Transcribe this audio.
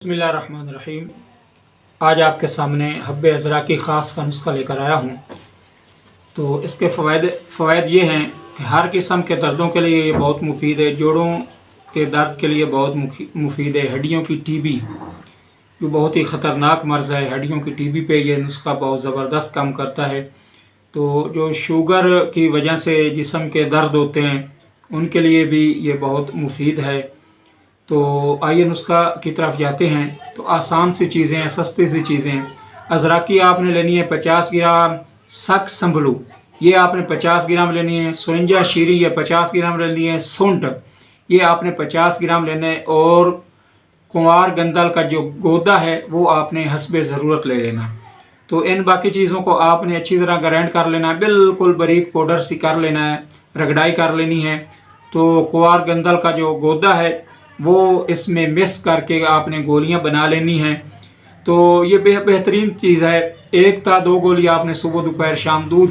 बिस्मिल्लाहिर्रहमानिर्रहीम। आज आपके सामने हब्ब अज़रा की ख़ास का नुस्खा लेकर आया हूँ। तो इसके फ़वाइद ये हैं कि हर किस्म के दर्दों के लिए ये बहुत मुफीद है। जोड़ों के दर्द के लिए बहुत मुफीद है। हड्डियों की टीबी जो बहुत ही ख़तरनाक मर्ज़ है, हड्डियों की टीबी पे ये नुस्खा बहुत ज़बरदस्त काम करता है। तो जो शुगर की वजह से जिस्म के दर्द होते हैं उनके लिए भी ये बहुत मुफीद है। तो आइए नुस्खा की तरफ जाते हैं। तो आसान सी चीज़ें हैं, सस्ती सी चीज़ें हैं। अज़राकी आपने लेनी है 50 ग्राम, सक संभलू ये आपने 50 ग्राम लेनी है, सुरंजा शीरी ये 50 ग्राम लेनी है, सूंठ ये आपने 50 ग्राम लेना है, और कुंवार गंदल का जो गोदा है वो आपने हस्बे ज़रूरत ले लेना। तो इन बाकी चीज़ों को आपने अच्छी तरह ग्राइंड कर लेना है, बिल्कुल बारीक पाउडर सी कर लेना है, रगड़ाई कर लेनी है। तो कुंवार गंदल का जो गोदा है वो इसमें मिक्स करके आपने गोलियां बना लेनी हैं। तो ये बेहतरीन चीज़ है। 1 या 2 गोली आपने सुबह दोपहर शाम दूध